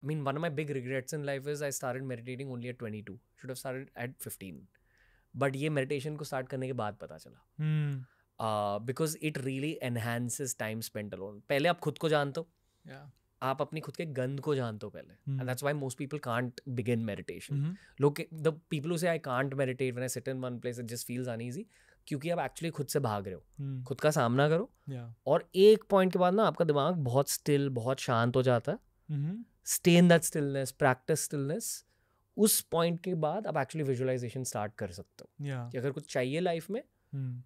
I mean, one of my big regrets in life is I started meditating only at 22. Should have started at 15. But ये meditation को start करने के बाद पता चला. Because it really enhances time spent alone. पहले आप खुद को जानते हो. Yeah. आप अपनी खुद के गंध को जानते हो पहले. And that's why most people can't begin meditation. Mm-hmm. The people who say I can't meditate when I sit in one place, it just feels uneasy. क्योंकि आप एक्चुअली खुद से भाग रहे हो. खुद का सामना करो. Yeah. और एक पॉइंट के बाद ना आपका दिमाग बहुत स्टिल, बहुत शांत हो जाता है. Stay in that stillness, practice stillness. उस पॉइंट के बाद आप एक्चुअली विजुअलाइजेशन स्टार्ट कर सकते हो. Yeah. कि अगर कुछ चाहिए लाइफ में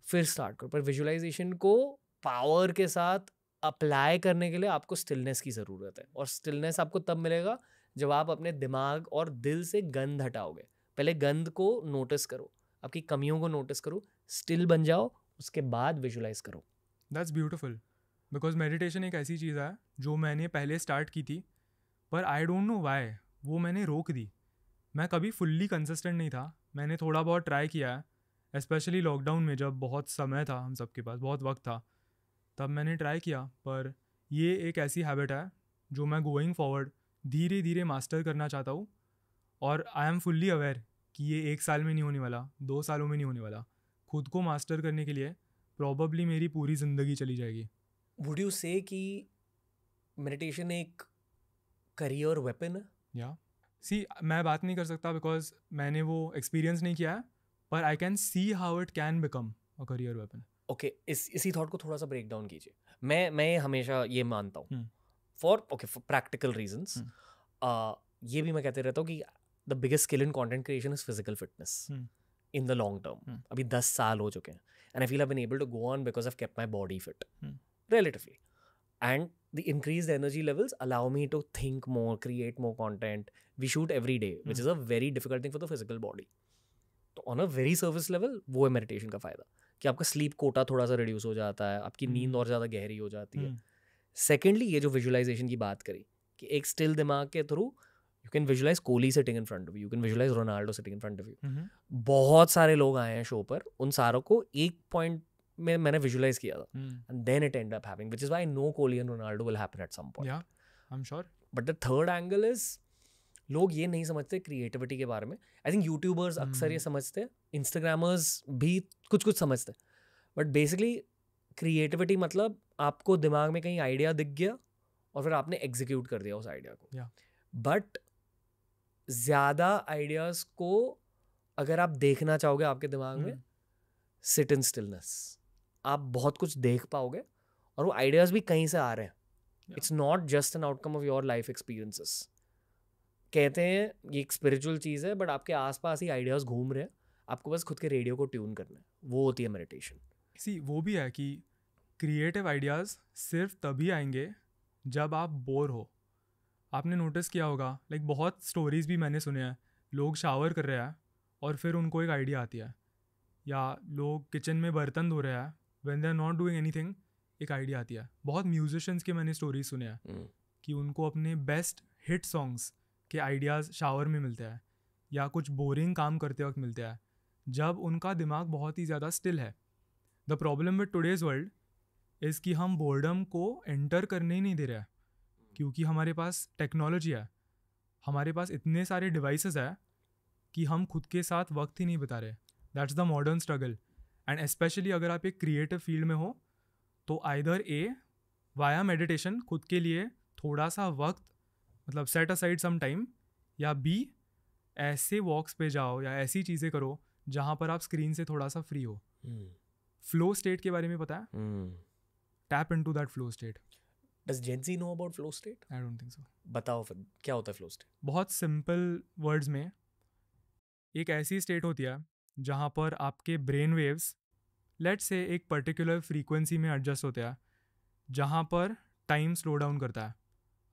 फिर स्टार्ट करो. पर विजुअलाइजेशन को पावर के साथ अप्लाई करने के लिए आपको स्टिलनेस की ज़रूरत है. और स्टिलनेस आपको तब मिलेगा जब आप अपने दिमाग और दिल से गंध हटाओगे. पहले गंध को नोटिस करो, आपकी कमियों को नोटिस करो, स्टिल बन जाओ, उसके बाद विजुअलाइज करो. That's beautiful. बिकॉज मेडिटेशन एक ऐसी चीज़ है जो मैंने पहले स्टार्ट की थी, पर आई डोंट नो वाई वो मैंने रोक दी. मैं कभी फुल्ली कंसिस्टेंट नहीं था. मैंने थोड़ा बहुत ट्राई किया है, स्पेशली लॉकडाउन में जब बहुत समय था, हम सबके पास बहुत वक्त था, तब मैंने ट्राई किया. पर ये एक ऐसी हैबिट है जो मैं गोइंग फॉरवर्ड धीरे धीरे मास्टर करना चाहता हूँ. और आई एम फुल्ली अवेयर कि ये 1 साल में नहीं होने वाला, 2 सालों में नहीं होने वाला. खुद को मास्टर करने के लिए प्रॉबेबली मेरी पूरी ज़िंदगी चली जाएगी. वुड यू से कि मेडिटेशन एक करियर वेपन है? या सी, मैं बात नहीं कर सकता बिकॉज मैंने वो एक्सपीरियंस नहीं किया है, पर I can see how it can become a career weapon. Okay, इसी थॉट को थोड़ा सा ब्रेक डाउन कीजिए. मैं हमेशा ये मानता हूँ फॉर प्रैक्टिकल रीजंस. ये भी मैं कहते रहता हूँ कि the biggest skill in content creation is physical fitness in the long term. अभी 10 साल हो चुके हैं and I feel I been able to go on because I kept my body fit relatively. And the increased energy levels allow me to think more, create more content. We shoot every day, which is a very difficult thing for the physical body. तो on a very surface level वो है meditation का फ़ायदा कि आपका sleep Kota थोड़ा सा reduce हो जाता है, आपकी नींद और ज़्यादा गहरी हो जाती है. सेकेंडली, ये जो विजुअलाइजेशन की बात करी कि एक स्टिल दिमाग के through you can visualize Kohli sitting in front of you, you can visualize Ronaldo sitting in front of you. बहुत सारे लोग आए हैं शो पर, उन सारों को एक पॉइंट में मैंने विजुअलाइज किया था and then it end up happening, which is why I know Kohli and Ronaldo will happen at some point. Yeah I am sure. But the third angle is लोग ये नहीं समझते क्रिएटिविटी के बारे में. आई थिंक यूट्यूबर्स अक्सर ये समझते हैं, इंस्टाग्रामर्स भी कुछ समझते हैं, बट बेसिकली क्रिएटिविटी मतलब आपको दिमाग में कहीं आइडिया दिख गया और फिर आपने एग्जीक्यूट कर दिया उस आइडिया को. बट ज़्यादा आइडियाज़ को अगर आप देखना चाहोगे आपके दिमाग में, सिट इन स्टिलनेस, आप बहुत कुछ देख पाओगे और वो आइडियाज़ भी कहीं से आ रहे हैं. It's not just an outcome of your life experiences. कहते हैं ये एक स्पिरिचुअल चीज़ है, बट आपके आसपास ही आइडियाज़ घूम रहे हैं, आपको बस खुद के रेडियो को ट्यून करना है. वो होती है मेडिटेशन. सी, वो भी है कि क्रिएटिव आइडियाज़ सिर्फ तभी आएंगे जब आप बोर हो. आपने नोटिस किया होगा, लाइक बहुत स्टोरीज़ भी मैंने सुने हैं, लोग शावर कर रहे हैं और फिर उनको एक आइडिया आती है, या लोग किचन में बर्तन धो रहे हैं, when they are not doing anything एक आइडिया आती है. बहुत म्यूजिशियंस के मैंने स्टोरीज सुने हैं कि उनको अपने बेस्ट हिट सॉन्ग्स के आइडियाज़ शावर में मिलते हैं या कुछ बोरिंग काम करते वक्त मिलते हैं, जब उनका दिमाग बहुत ही ज़्यादा स्टिल है. The problem with today's world is कि हम बोर्डम को एंटर करने ही नहीं दे रहे हैं, क्योंकि हमारे पास टेक्नोलॉजी है, हमारे पास इतने सारे डिवाइसेस है कि हम खुद के साथ वक्त ही नहीं बिता रहे. That's the modern struggle. And specially अगर आप एक क्रिएटिव फील्ड में हो तो आइदर ए वाया मेडिटेशन खुद के लिए थोड़ा सा वक्त मतलब सेट असाइड सम टाइम, या बी ऐसे वॉक्स पे जाओ या ऐसी चीज़ें करो जहाँ पर आप स्क्रीन से थोड़ा सा फ्री हो. फ्लो स्टेट के बारे में पता है? Tap into that flow state. Does Gen Z know about flow state? I don't think so. बताओ फिर क्या होता है flow state? बहुत सिंपल वर्ड्स में एक ऐसी स्टेट होती है जहाँ पर आपके ब्रेन वेव्स लेट्स से एक पर्टिकुलर फ्रीक्वेंसी में एडजस्ट होते हैं, जहाँ पर टाइम स्लो डाउन करता है.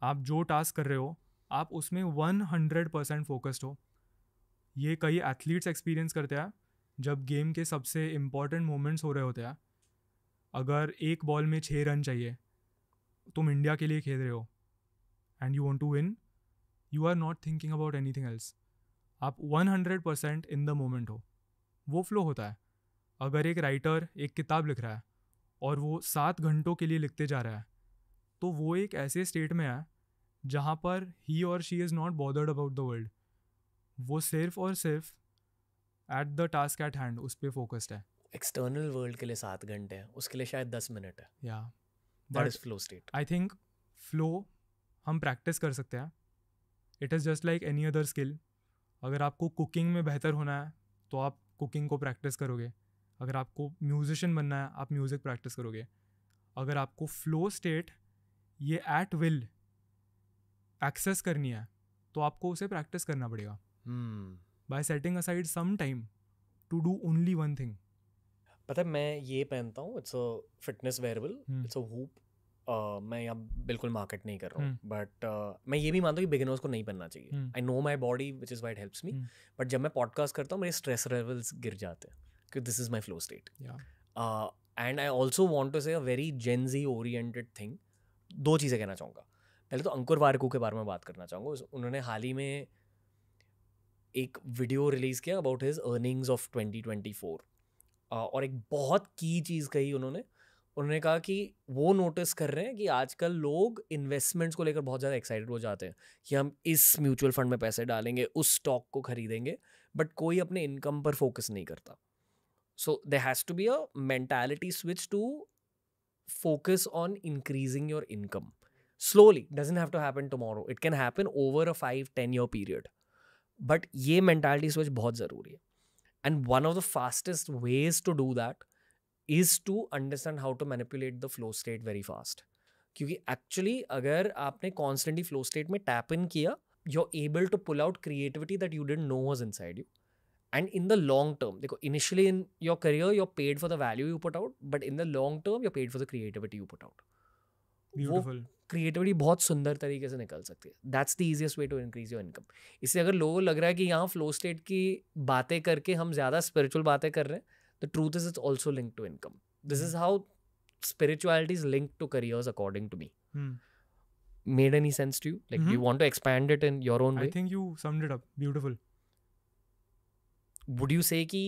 आप जो टास्क कर रहे हो आप उसमें 100% फोकस्ड हो. ये कई एथलीट्स एक्सपीरियंस करते हैं जब गेम के सबसे इम्पॉर्टेंट मोमेंट्स हो रहे होते हैं. अगर एक बॉल में 6 रन चाहिए, तुम इंडिया के लिए खेल रहे हो and you want to win, you are not thinking about anything else. आप 100% इन द मोमेंट हो. वो फ्लो होता है. अगर एक राइटर एक किताब लिख रहा है और वो 7 घंटों के लिए लिखते जा रहा है, तो वो एक ऐसे स्टेट में है जहाँ पर ही और she is not bothered about the world, वो सिर्फ और सिर्फ at the task at hand उस पर फोकस्ड है. एक्सटर्नल वर्ल्ड के लिए 7 घंटे है, उसके लिए शायद 10 मिनट है. या that is flow state. I think flow हम प्रैक्टिस कर सकते हैं. It is just like any other skill. अगर आपको कुकिंग में बेहतर होना है तो आप कुकिंग को प्रैक्टिस करोगे. अगर आपको म्यूजिशियन बनना है आप म्यूज़िक प्रैक्टिस करोगे. अगर आपको फ्लो स्टेट ये एट विल एक्सेस करनी है तो आपको उसे प्रैक्टिस करना पड़ेगा by setting aside some time to do only one thing. पता है मैं ये पहनता हूँ, it's a fitness wearable, it's a Whoop. मैं यहाँ बिल्कुल मार्केट नहीं कर रहा हूँ, बट मैं ये भी मानता हूँ कि बिगिनर्स को नहीं पहनना चाहिए. I know my body which is why it helps me. But जब मैं पॉडकास्ट करता हूँ मेरे स्ट्रेस लेवल्स गिर जाते हैं क्योंकि this is my flow state. And I also want to say a very Gen Z oriented thing. 2 चीज़ें कहना चाहूँगा. पहले तो अंकुर वारिकू के बारे में बात करना चाहूँगा. उन्होंने हाल ही में एक वीडियो रिलीज़ किया अबाउट हिज अर्निंग्स ऑफ 2024. और एक बहुत की चीज़ कही उन्होंने कहा कि वो नोटिस कर रहे हैं कि आजकल लोग इन्वेस्टमेंट्स को लेकर बहुत ज़्यादा एक्साइटेड हो जाते हैं कि हम इस म्यूचुअल फंड में पैसे डालेंगे, उस स्टॉक को खरीदेंगे, बट कोई अपने इनकम पर फोकस नहीं करता. So there has to be a mentality switch to focus on increasing your income slowly. Doesn't have to happen tomorrow, it can happen over a 5-10 year period, but ये mentality switch बहुत ज़रूरी है. And one of the fastest ways to do that is to understand how to manipulate the flow state very fast. क्योंकि actually अगर आपने constantly flow state में tap in किया, you're able to pull out creativity that you didn't know was inside you. And in the long term, देखो, initially in your career you're paid for the value you put out, but in the long term you're paid for the creativity you put out. Beautiful. वो creativity बहुत सुंदर तरीके से निकल सकती है. That's the easiest way to increase your income. इसलिए अगर लोगों को लग रहा है कि यहाँ flow state की बातें करके हम ज़्यादा spiritual बातें कर रहे हैं, the truth is it's also linked to income. This is how spirituality is linked to careers according to me. Made any sense to you? Like, do you want to expand it in your own way? I think you summed it up. Beautiful. Would you से कि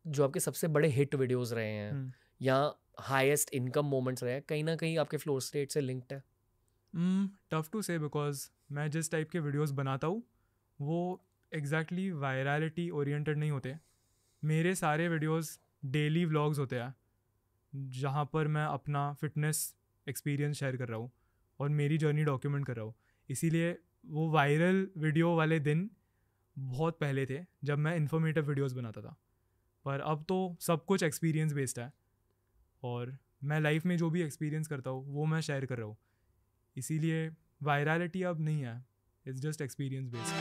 जो आपके सबसे बड़े hit videos रहे हैं या highest income moments रहे हैं कहीं ना कहीं आपके फ्लो स्टेट से लिंक्ड है? टफ टू से, बिकॉज मैं जिस टाइप के वीडियोस बनाता हूँ वो एग्जैक्टली वायरलिटी ओरिएंटेड नहीं होते. मेरे सारे वीडियोस डेली व्लॉग्स होते हैं जहाँ पर मैं अपना फिटनेस एक्सपीरियंस शेयर कर रहा हूँ और मेरी जर्नी डॉक्यूमेंट कर रहा हूँ. इसीलिए वो वायरल वीडियो वाले दिन बहुत पहले थे जब मैं इन्फॉर्मेटिव वीडियोस बनाता था, पर अब तो सब कुछ एक्सपीरियंस बेस्ड है और मैं लाइफ में जो भी एक्सपीरियंस करता हूँ वो मैं शेयर कर रहा हूँ. इसीलिए वायरलिटी अब नहीं है, इट्स जस्ट एक्सपीरियंस बेस्ड.